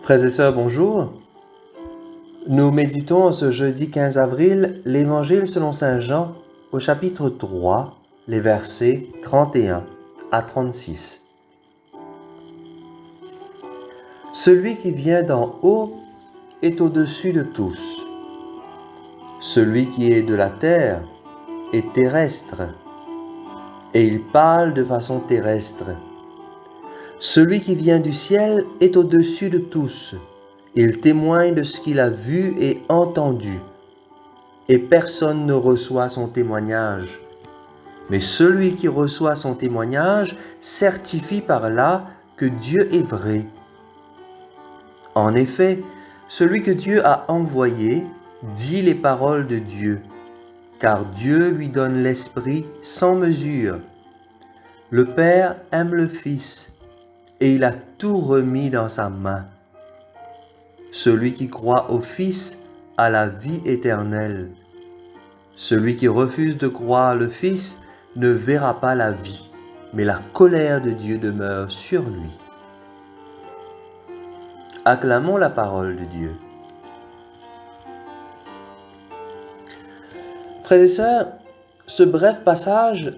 Frères et sœurs, bonjour. Nous méditons ce jeudi 15 avril l'Évangile selon Saint Jean au chapitre 3, les versets 31 à 36. Celui qui vient d'en haut est au-dessus de tous. Celui qui est de la terre est terrestre, et il parle de façon terrestre. Celui qui vient du ciel est au-dessus de tous. Il témoigne de ce qu'il a vu et entendu, et personne ne reçoit son témoignage. Mais celui qui reçoit son témoignage certifie par là que Dieu est vrai. En effet, celui que Dieu a envoyé dit les paroles de Dieu, car Dieu lui donne l'Esprit sans mesure. Le Père aime le Fils, et il a tout remis dans sa main. Celui qui croit au Fils a la vie éternelle. Celui qui refuse de croire le Fils ne verra pas la vie, mais la colère de Dieu demeure sur lui. Acclamons la parole de Dieu. Frères et sœurs, ce bref passage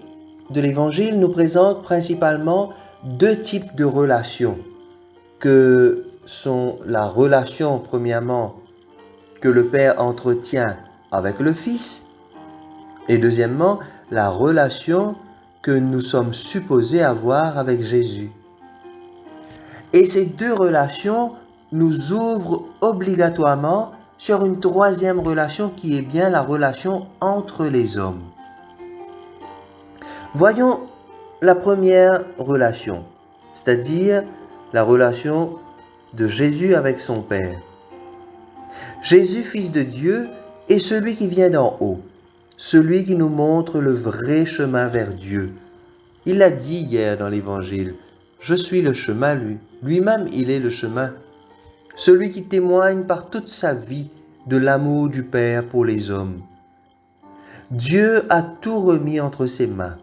de l'Évangile nous présente principalement deux types de relations que sont la relation, premièrement, que le Père entretient avec le Fils, et deuxièmement, la relation que nous sommes supposés avoir avec Jésus. Et ces deux relations nous ouvrent obligatoirement sur une troisième relation qui est bien la relation entre les hommes. Voyons la première relation, c'est-à-dire la relation de Jésus avec son Père. Jésus, Fils de Dieu, est celui qui vient d'en haut, celui qui nous montre le vrai chemin vers Dieu. Il l'a dit hier dans l'Évangile, « Je suis le chemin, lui-même il est le chemin ». Celui qui témoigne par toute sa vie de l'amour du Père pour les hommes. Dieu a tout remis entre ses mains.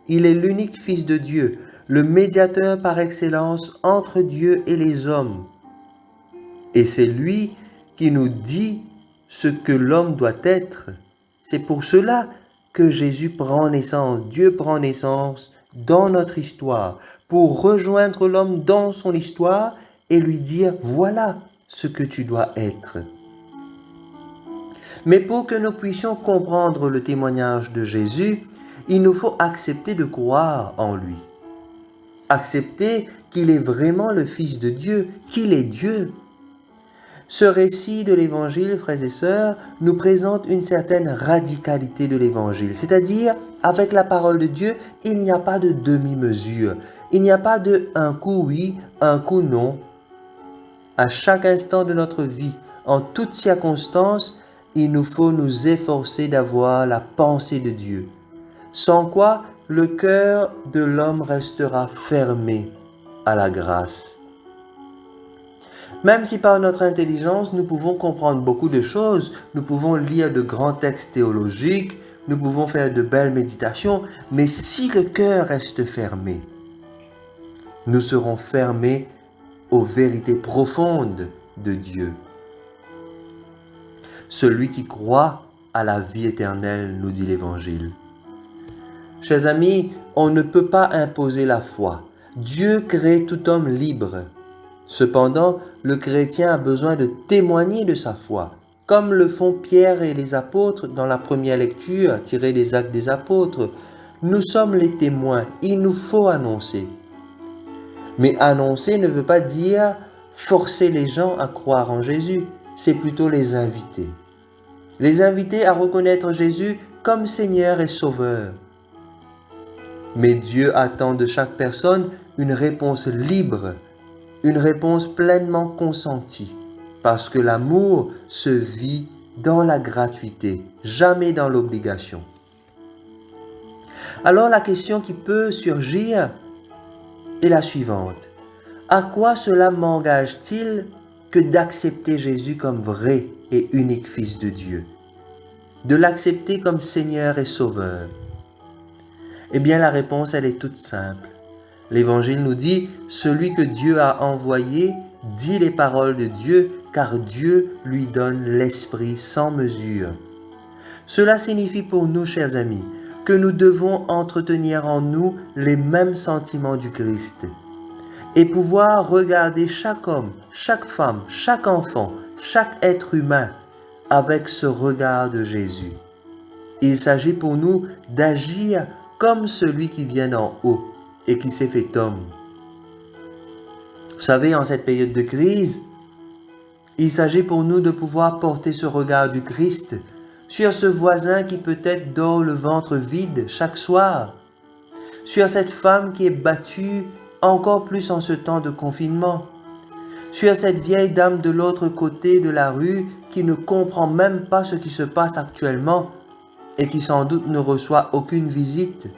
Il est l'unique Fils de Dieu, le médiateur par excellence entre Dieu et les hommes. Et c'est lui qui nous dit ce que l'homme doit être. C'est pour cela que Jésus prend naissance, Dieu prend naissance dans notre histoire, pour rejoindre l'homme dans son histoire et lui dire « Voilà ce que tu dois être ». Mais pour que nous puissions comprendre le témoignage de Jésus, il nous faut accepter de croire en lui. Accepter qu'il est vraiment le Fils de Dieu, qu'il est Dieu. Ce récit de l'Évangile, frères et sœurs, nous présente une certaine radicalité de l'Évangile. C'est-à-dire, avec la parole de Dieu, il n'y a pas de demi-mesure. Il n'y a pas de un coup oui, un coup non. À chaque instant de notre vie, en toutes circonstances, il nous faut nous efforcer d'avoir la pensée de Dieu. Sans quoi, le cœur de l'homme restera fermé à la grâce. Même si par notre intelligence, nous pouvons comprendre beaucoup de choses, nous pouvons lire de grands textes théologiques, nous pouvons faire de belles méditations, mais si le cœur reste fermé, nous serons fermés aux vérités profondes de Dieu. Celui qui croit à la vie éternelle, nous dit l'Évangile. Chers amis, on ne peut pas imposer la foi. Dieu crée tout homme libre. Cependant, le chrétien a besoin de témoigner de sa foi, comme le font Pierre et les apôtres dans la première lecture tirée des Actes des Apôtres. Nous sommes les témoins, il nous faut annoncer. Mais annoncer ne veut pas dire forcer les gens à croire en Jésus, c'est plutôt les inviter. Les inviter à reconnaître Jésus comme Seigneur et Sauveur. Mais Dieu attend de chaque personne une réponse libre, une réponse pleinement consentie, parce que l'amour se vit dans la gratuité, jamais dans l'obligation. Alors la question qui peut surgir est la suivante. À quoi cela m'engage-t-il que d'accepter Jésus comme vrai et unique Fils de Dieu? De l'accepter comme Seigneur et Sauveur? Eh bien la réponse elle est toute simple. L'Évangile nous dit « Celui que Dieu a envoyé dit les paroles de Dieu, car Dieu lui donne l'Esprit sans mesure. Cela signifie pour nous, chers amis, que nous devons entretenir en nous les mêmes sentiments du Christ et pouvoir regarder chaque homme, chaque femme, chaque enfant, chaque être humain avec ce regard de Jésus. Il s'agit pour nous d'agir comme celui qui vient d'en haut et qui s'est fait homme. Vous savez, en cette période de crise, il s'agit pour nous de pouvoir porter ce regard du Christ sur ce voisin qui peut-être dort le ventre vide chaque soir, sur cette femme qui est battue encore plus en ce temps de confinement, sur cette vieille dame de l'autre côté de la rue qui ne comprend même pas ce qui se passe actuellement et qui sans doute ne reçoit aucune visite.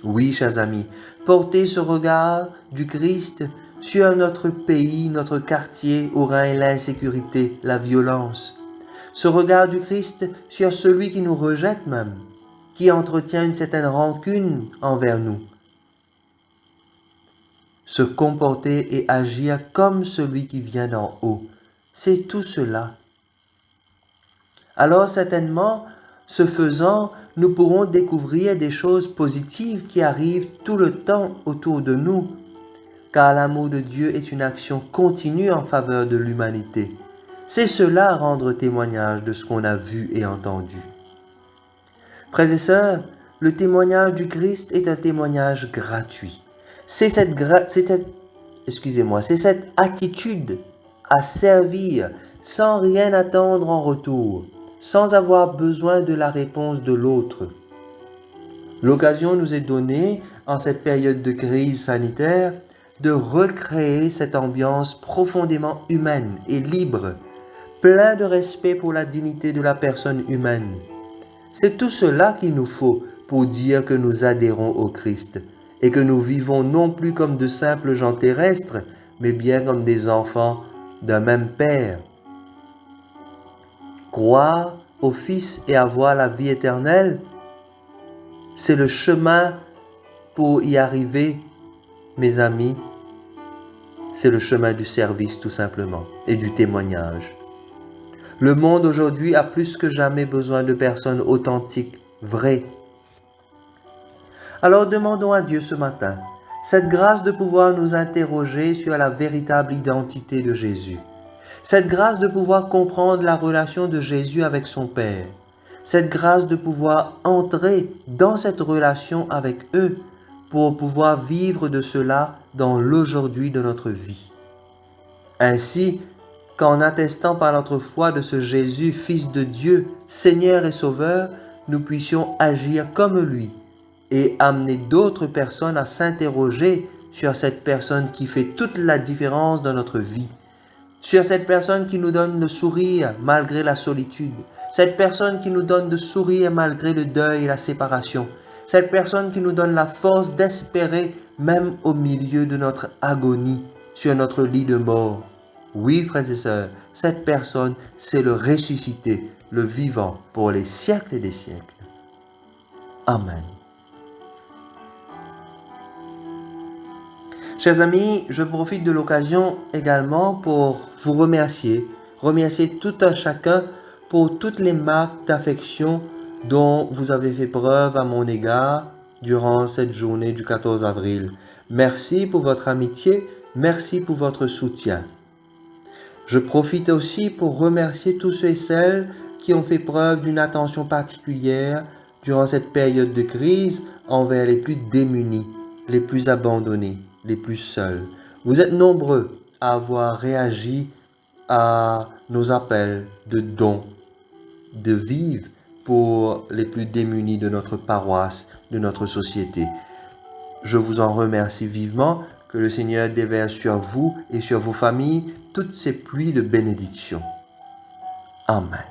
Oui, chers amis, porter ce regard du Christ sur notre pays, notre quartier où règne l'insécurité, la violence. Ce regard du Christ sur celui qui nous rejette même, qui entretient une certaine rancune envers nous. Se comporter et agir comme celui qui vient d'en haut, c'est tout cela. Alors certainement, ce faisant, nous pourrons découvrir des choses positives qui arrivent tout le temps autour de nous, car l'amour de Dieu est une action continue en faveur de l'humanité. C'est cela rendre témoignage de ce qu'on a vu et entendu. Frères et sœurs, le témoignage du Christ est un témoignage gratuit. C'est cette attitude à servir sans rien attendre en retour, sans avoir besoin de la réponse de l'autre. L'occasion nous est donnée, en cette période de crise sanitaire, de recréer cette ambiance profondément humaine et libre, plein de respect pour la dignité de la personne humaine. C'est tout cela qu'il nous faut pour dire que nous adhérons au Christ et que nous vivons non plus comme de simples gens terrestres, mais bien comme des enfants d'un même Père. Croire au Fils et avoir la vie éternelle, c'est le chemin pour y arriver, mes amis. C'est le chemin du service tout simplement et du témoignage. Le monde aujourd'hui a plus que jamais besoin de personnes authentiques, vraies. Alors demandons à Dieu ce matin cette grâce de pouvoir nous interroger sur la véritable identité de Jésus. Cette grâce de pouvoir comprendre la relation de Jésus avec son Père. Cette grâce de pouvoir entrer dans cette relation avec eux pour pouvoir vivre de cela dans l'aujourd'hui de notre vie. Ainsi, qu'en attestant par notre foi de ce Jésus, Fils de Dieu, Seigneur et Sauveur, nous puissions agir comme lui et amener d'autres personnes à s'interroger sur cette personne qui fait toute la différence dans notre vie, sur cette personne qui nous donne le sourire malgré la solitude, cette personne qui nous donne le sourire malgré le deuil et la séparation, cette personne qui nous donne la force d'espérer même au milieu de notre agonie, sur notre lit de mort. Oui, frères et sœurs, cette personne, c'est le ressuscité, le vivant pour les siècles et des siècles. Amen. Chers amis, je profite de l'occasion également pour vous remercier tout un chacun pour toutes les marques d'affection dont vous avez fait preuve à mon égard durant cette journée du 14 avril. Merci pour votre amitié, merci pour votre soutien. Je profite aussi pour remercier tous ceux et celles qui ont fait preuve d'une attention particulière durant cette période de crise envers les plus démunis, les plus abandonnés, les plus seuls. Vous êtes nombreux à avoir réagi à nos appels de dons, de vivre pour les plus démunis de notre paroisse, de notre société. Je vous en remercie vivement. Que le Seigneur déverse sur vous et sur vos familles toutes ces pluies de bénédiction. Amen.